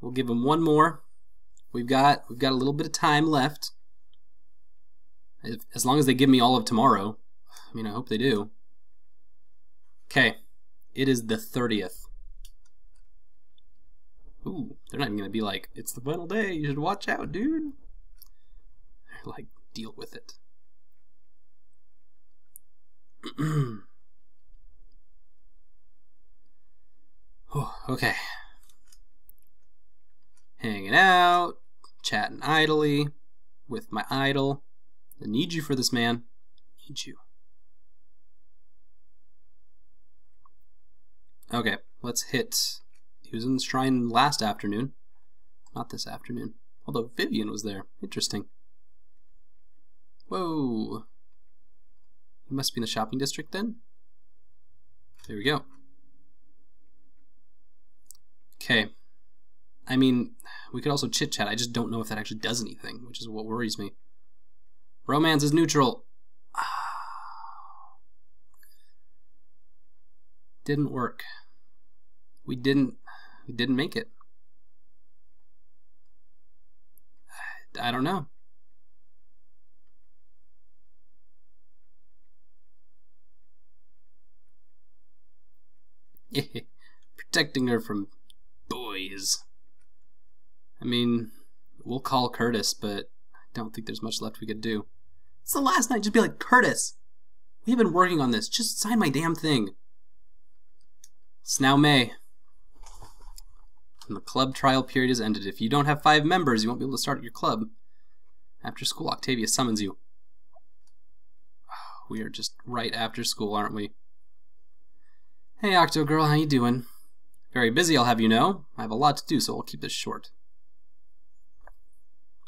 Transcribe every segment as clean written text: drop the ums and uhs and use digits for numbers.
We'll give him one more. We've got a little bit of time left. As long as they give me all of tomorrow. I mean, I hope they do. Okay. It is the 30th. Ooh, they're not even going to be like, it's the final day, you should watch out, dude. They're like, deal with it. Oh, okay. Hanging out, chatting idly with my idol. I need you for this, man. I need you. Okay, let's hit. He was in the shrine last afternoon. Not this afternoon. Although Vivian was there. Interesting. Whoa. He must be in the shopping district then. There we go. Okay. I mean, we could also chit-chat. I just don't know if that actually does anything, which is what worries me. Romance is neutral. Didn't work. We didn't make it. I don't know. Protecting her from boys. I mean, we'll call Curtis, but I don't think there's much left we could do. It's the last night. Just be like, Curtis, we've been working on this. Just sign my damn thing. It's now May. And the club trial period is ended. If you don't have 5 members, you won't be able to start your club. After school, Octavia summons you. We are just right after school, aren't we? Hey, Octo girl, how you doing? Very busy, I'll have you know. I have a lot to do, so I'll keep this short.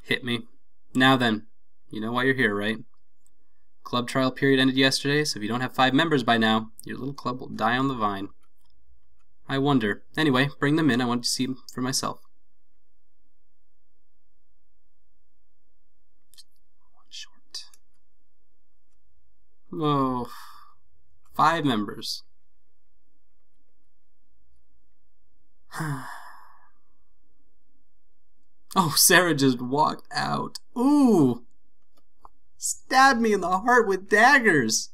Hit me. Now then, you know why you're here, right? Club trial period ended yesterday, so if you don't have 5 members by now, your little club will die on the vine. I wonder. Anyway, bring them in. I want to see them for myself. One short. Whoa. 5 members. Oh, Sarah just walked out. Ooh! Stabbed me in the heart with daggers.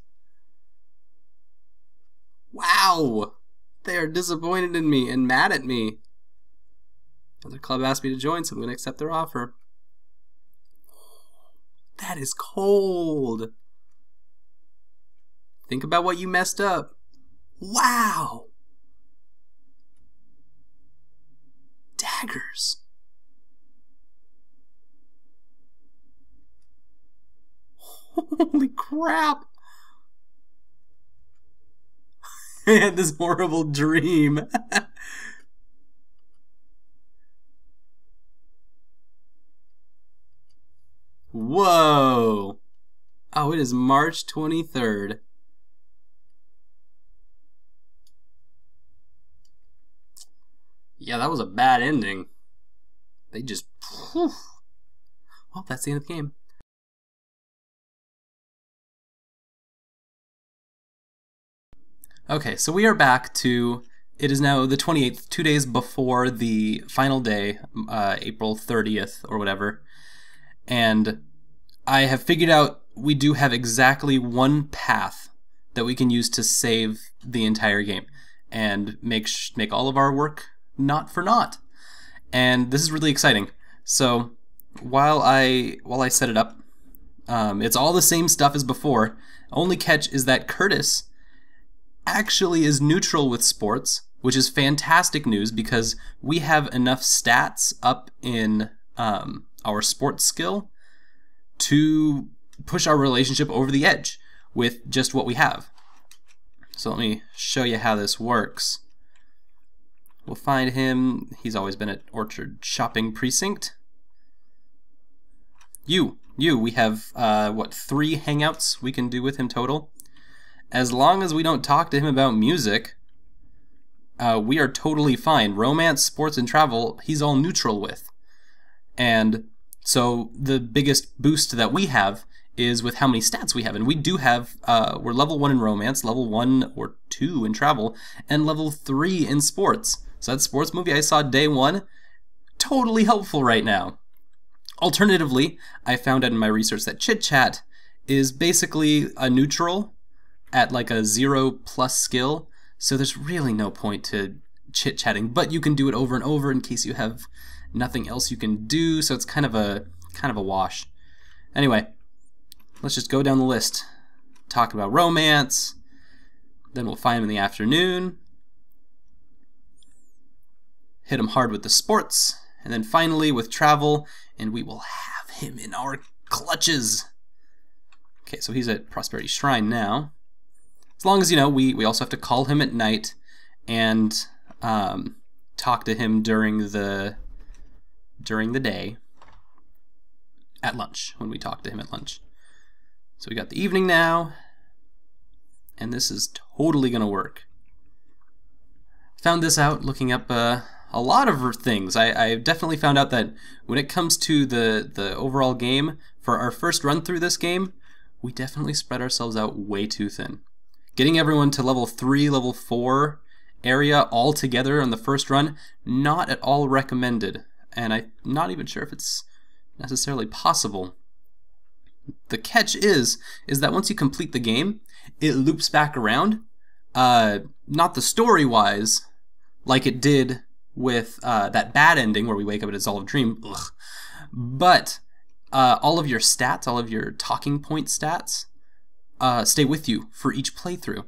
Wow! They are disappointed in me and mad at me. Another club asked me to join, so I'm going to accept their offer. That is cold. Think about what you messed up. Wow! Daggers. Holy crap! I had this horrible dream. Whoa! Oh, it is March 23rd. Yeah, that was a bad ending. They just... Whew. Well, that's the end of the game. Okay, so we are back to, it is now the 28th, 2 days before the final day, April 30th or whatever, and I have figured out we do have exactly one path that we can use to save the entire game and make all of our work not for naught. And this is really exciting. So while I set it up, it's all the same stuff as before. Only catch is that Curtis actually is neutral with sports, which is fantastic news because we have enough stats up in our sports skill to push our relationship over the edge with just what we have. So let me show you how this works. We'll find him. He's always been at Orchard Shopping Precinct. We have, what, 3 hangouts we can do with him total? As long as we don't talk to him about music, we are totally fine. Romance, sports, and travel, he's all neutral with. And so the biggest boost that we have is with how many stats we have. And we do have, we're level 1 in romance, level 1 or 2 in travel, and level 3 in sports. So that sports movie I saw day 1, totally helpful right now. Alternatively, I found out in my research that chit chat is basically a neutral at like a 0+ skill, so there's really no point to chit-chatting, but you can do it over and over in case you have nothing else you can do, so it's kind of a wash. Anyway, let's just go down the list. Talk about romance, then we'll find him in the afternoon, hit him hard with the sports, and then finally with travel, and we will have him in our clutches. Okay, so he's at Prosperity Shrine now. As long as, you know, we also have to call him at night and talk to him during the day at lunch, when we talk to him at lunch. So we got the evening now, and this is totally gonna work. Found this out looking up a lot of things. I definitely found out that when it comes to the overall game, for our first run through this game, we definitely spread ourselves out way too thin. Getting everyone to level 3, level 4 area all together on the first run, not at all recommended. And I'm not even sure if it's necessarily possible. The catch is that once you complete the game, it loops back around. Not the story-wise, like it did with that bad ending where we wake up at a dissolved dream, ugh. But all of your stats, all of your talking point stats, stay with you for each playthrough.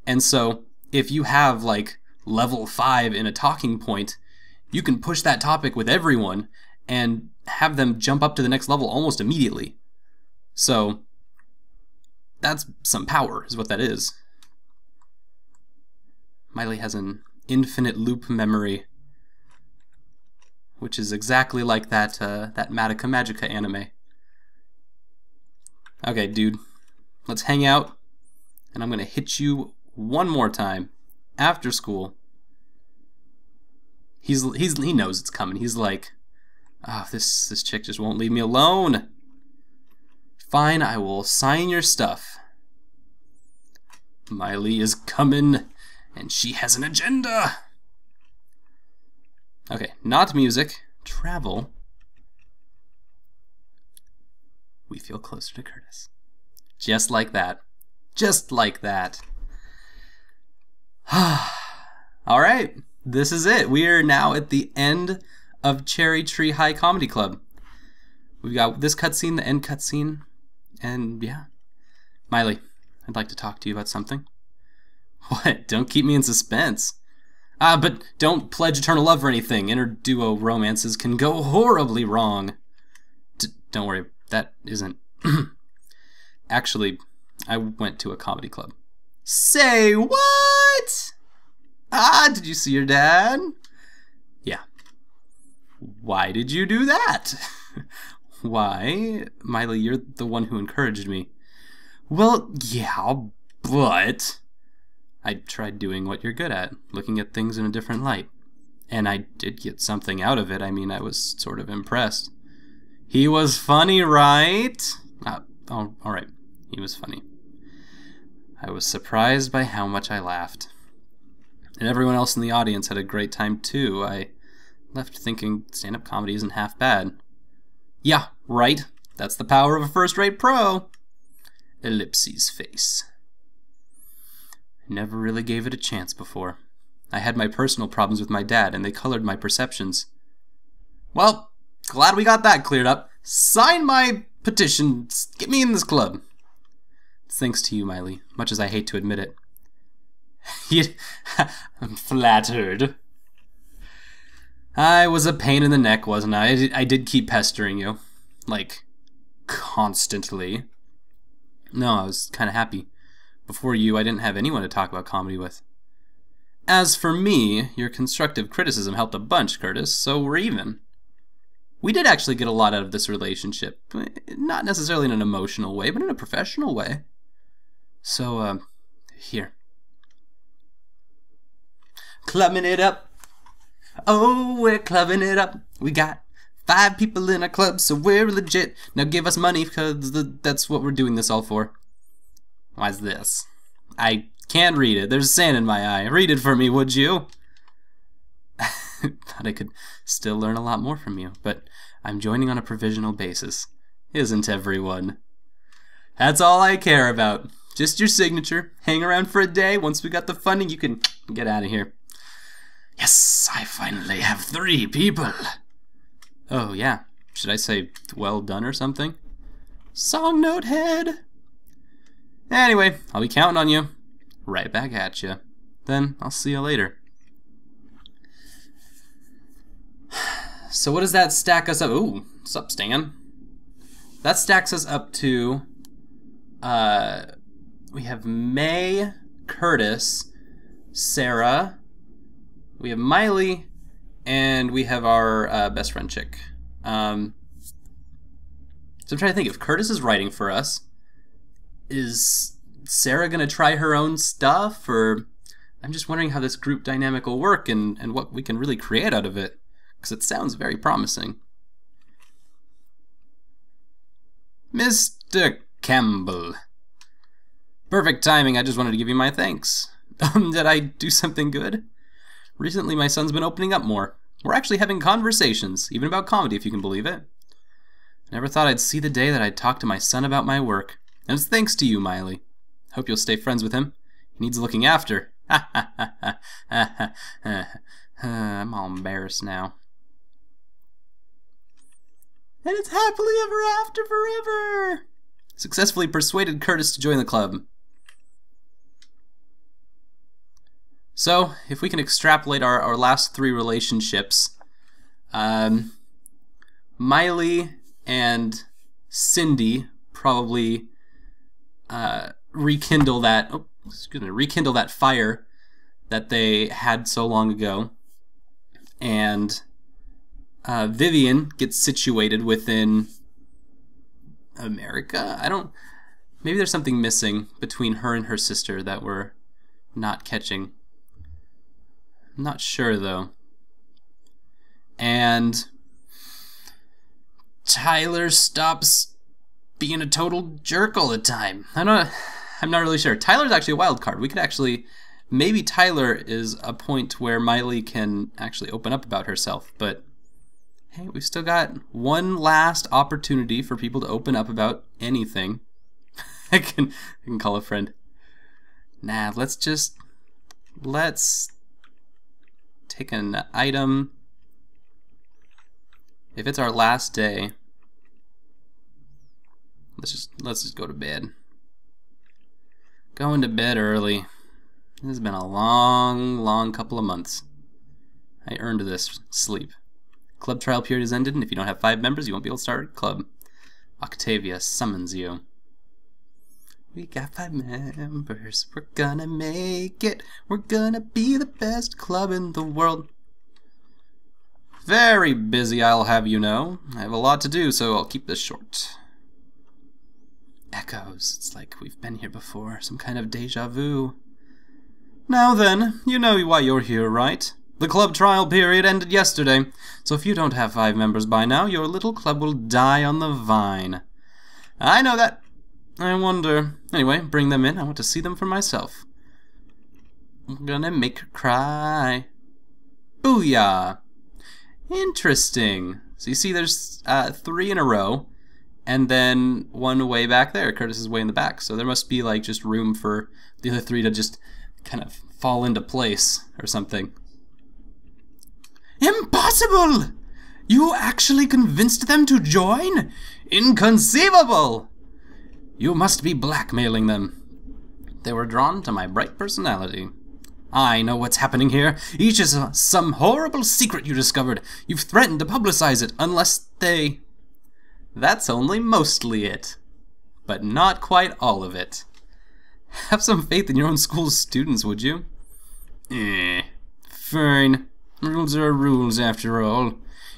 And so if you have like level 5 in a talking point, you can push that topic with everyone and have them jump up to the next level almost immediately. So that's some power, is what that is. Miley has an infinite loop memory, which is exactly like that Madoka Magica anime. Okay, dude, let's hang out, and I'm gonna hit you one more time after school. He knows it's coming. He's like, oh, this chick just won't leave me alone. Fine, I will sign your stuff. Miley is coming, and she has an agenda. Okay, not music, travel. We feel closer to Curtis. Just like that. Just like that. Alright, this is it. We are now at the end of Cherry Tree High Comedy Club. We've got this cutscene, the end cutscene, and yeah. Miley, I'd like to talk to you about something. What? Don't keep me in suspense. But don't pledge eternal love or anything. Inter-duo romances can go horribly wrong. Don't worry, that isn't... Actually, I went to a comedy club. Say what? Did you see your dad? Yeah. Why did you do that? Why? Miley, you're the one who encouraged me. Well, yeah, but... I tried doing what you're good at, looking at things in a different light. And I did get something out of it. I mean, I was sort of impressed. He was funny, right? Oh, alright. He was funny. I was surprised by how much I laughed. And everyone else in the audience had a great time too. I left thinking stand-up comedy isn't half bad. Yeah, right. That's the power of a first-rate pro. Ellipses face. Never really gave it a chance before. I had my personal problems with my dad, and they colored my perceptions. Well, glad we got that cleared up. Sign my petition. Get me in this club. It's thanks to you, Miley, much as I hate to admit it. I'm flattered. I was a pain in the neck, wasn't I? I did keep pestering you. Like, constantly. No, I was kind of happy. Before you, I didn't have anyone to talk about comedy with. As for me, your constructive criticism helped a bunch, Curtis, so we're even. We did actually get a lot out of this relationship. Not necessarily in an emotional way, but in a professional way. So, here. Clubbing it up. Oh, we're clubbing it up. We got 5 people in our club, so we're legit. Now give us money, because that's what we're doing this all for. Why's this? I can't read it. There's sand in my eye. Read it for me, would you? Thought I could still learn a lot more from you, but I'm joining on a provisional basis. Isn't everyone? That's all I care about. Just your signature. Hang around for a day. Once we got the funding, you can get out of here. Yes, I finally have 3 people. Oh, yeah. Should I say well done or something? Song note head. Anyway, I'll be counting on you. Right back at you. Then I'll see you later. So what does that stack us up? Ooh, what's up, Stan? That stacks us up to, we have May, Curtis, Sarah, we have Miley, and we have our best friend chick. So I'm trying to think, if Curtis is writing for us, is Sarah gonna try her own stuff, or I'm just wondering how this group dynamic will work and what we can really create out of it, because it sounds very promising. Mr. Campbell. Perfect timing, I just wanted to give you my thanks. Did I do something good? Recently my son's been opening up more. We're actually having conversations, even about comedy if you can believe it. Never thought I'd see the day that I'd talk to my son about my work. And it's thanks to you, Miley. Hope you'll stay friends with him. He needs looking after. I'm all embarrassed now. And it's happily ever after forever! Successfully persuaded Curtis to join the club. So, if we can extrapolate our last 3 relationships, Miley and Cindy probably rekindle that fire that they had so long ago, and Vivian gets situated within America. Maybe there's something missing between her and her sister that we're not catching. I'm not sure though. And Tyler stops being a total jerk all the time. I'm not really sure. Tyler's actually a wild card. We could actually, maybe Tyler is a point where Miley can actually open up about herself, but hey, we've still got one last opportunity for people to open up about anything. I can call a friend. Nah, let's take an item. If it's our last day, let's just go to bed. Going to bed early. This has been a long couple of months. I earned this sleep. Club trial period has ended, and if you don't have 5 members, you won't be able to start a club. Octavia summons you. We got 5 members. We're gonna make it. We're gonna be the best club in the world. Very busy, I'll have you know. I have a lot to do, so I'll keep this short. Echoes. It's like we've been here before. Some kind of deja vu. Now then, you know why you're here, right? The club trial period ended yesterday, so if you don't have 5 members by now, your little club will die on the vine. I know that. I wonder. Anyway, bring them in. I want to see them for myself. I'm gonna make her cry. Booyah! Interesting. So you see there's 3 in a row, and then 1 way back there. Curtis is way in the back, so there must be like just room for the other 3 to just kind of fall into place or something. Impossible! You actually convinced them to join? Inconceivable! You must be blackmailing them. They were drawn to my bright personality. I know what's happening here. Each is some horrible secret you discovered. You've threatened to publicize it unless they... That's only mostly it. But not quite all of it. Have some faith in your own school's students, would you? Fine. Rules are rules, after all.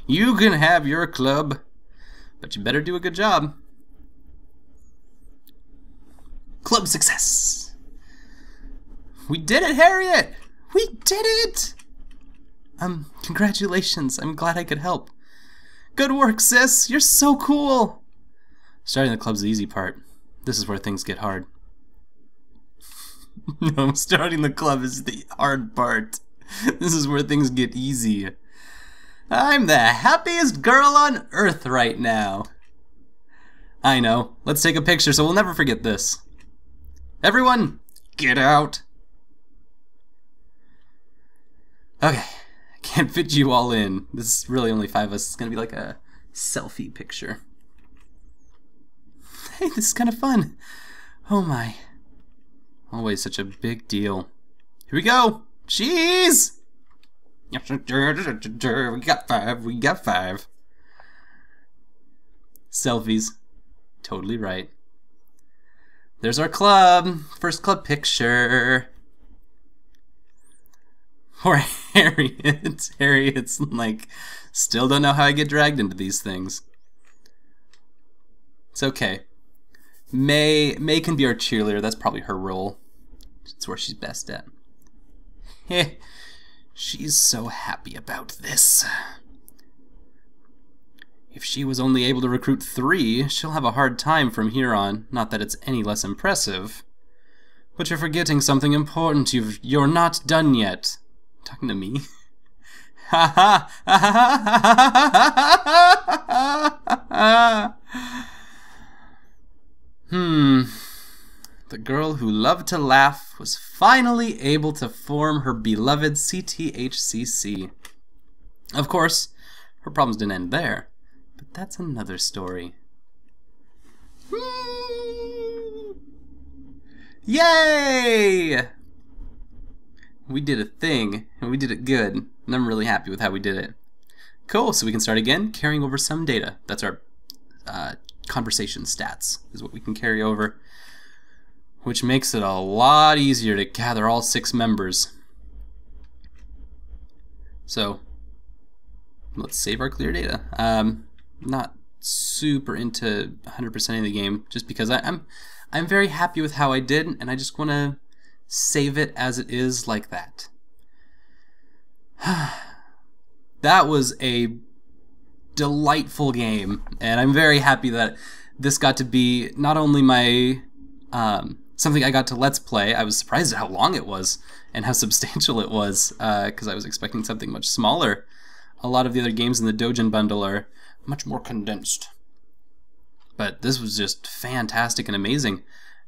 You can have your club, but you better do a good job. Club success! We did it, Harriet! We did it! Congratulations. I'm glad I could help. Good work, sis. You're so cool. Starting the club's the easy part. This is where things get hard. No, starting the club is the hard part. This is where things get easy. I'm the happiest girl on earth right now. I know. Let's take a picture so we'll never forget this. Everyone, get out. Okay, I can't fit you all in. This is really only 5 of us. It's gonna be like a selfie picture. Hey, this is kind of fun. Oh my. Always such a big deal. Here we go. Cheese! We got 5. We got 5. Selfies. Totally right. There's our club. First club picture. Poor Harriet. Harriet's like, still don't know how I get dragged into these things. It's okay. May can be our cheerleader. That's probably her role. It's where she's best at. Heh. She's so happy about this. If she was only able to recruit 3, she'll have a hard time from here on. Not that it's any less impressive. But you're forgetting something important. You're not done yet. Talking to me? Ha ha ha ha. The girl who loved to laugh was finally able to form her beloved CTHCC. Of course, her problems didn't end there. But that's another story. Yay! We did a thing, and we did it good, and I'm really happy with how we did it. Cool, so we can start again, carrying over some data. That's our conversation stats, is what we can carry over, which makes it a lot easier to gather all 6 members. So, let's save our clear data. Not super into 100% of the game, just because I'm very happy with how I did, and I just want to save it as it is like that. That was a delightful game, and I'm very happy that this got to be not only my something I got to Let's Play. I was surprised at how long it was and how substantial it was, because I was expecting something much smaller. A lot of the other games in the Dojin bundle are much more condensed. But this was just fantastic and amazing.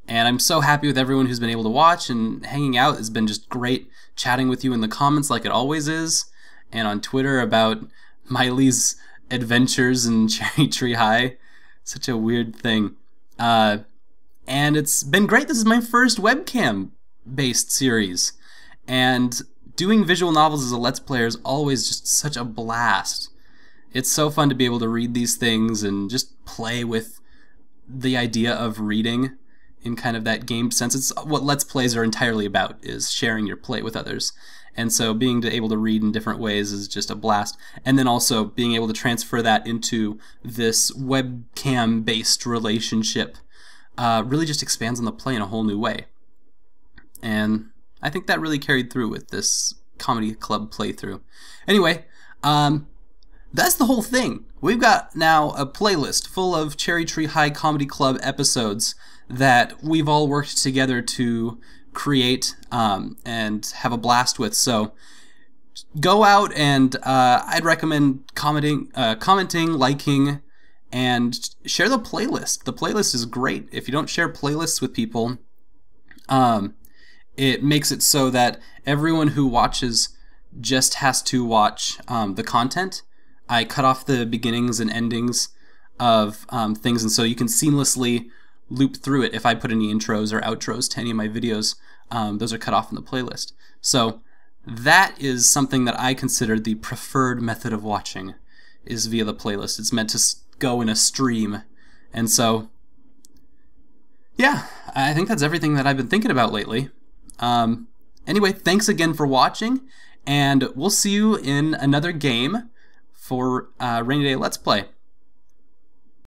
And I'm so happy with everyone who's been able to watch and hanging out. It's been just great chatting with you in the comments like it always is, and on Twitter about Miley's adventures in Cherry Tree High. Such a weird thing. And it's been great. This is my first webcam-based series. And doing visual novels as a Let's Player is always just such a blast. It's so fun to be able to read these things and just play with the idea of reading in kind of that game sense. It's what Let's Plays are entirely about, is sharing your play with others. And so being able to read in different ways is just a blast. And then also being able to transfer that into this webcam-based relationship really just expands on the play in a whole new way. And I think that really carried through with this comedy club playthrough. Anyway, that's the whole thing. We've got now a playlist full of Cherry Tree High Comedy Club episodes that we've all worked together to create and have a blast with. So go out and I'd recommend commenting, liking, and share the playlist. The playlist is great. If you don't share playlists with people, it makes it so that everyone who watches just has to watch the content. I cut off the beginnings and endings of things, and so you can seamlessly loop through it. If I put any intros or outros to any of my videos, those are cut off in the playlist. So that is something that I consider the preferred method of watching, is via the playlist. It's meant to go in a stream. And so, yeah, I think that's everything that I've been thinking about lately. Anyway, thanks again for watching, and we'll see you in another game for Rainy Day Let's Play.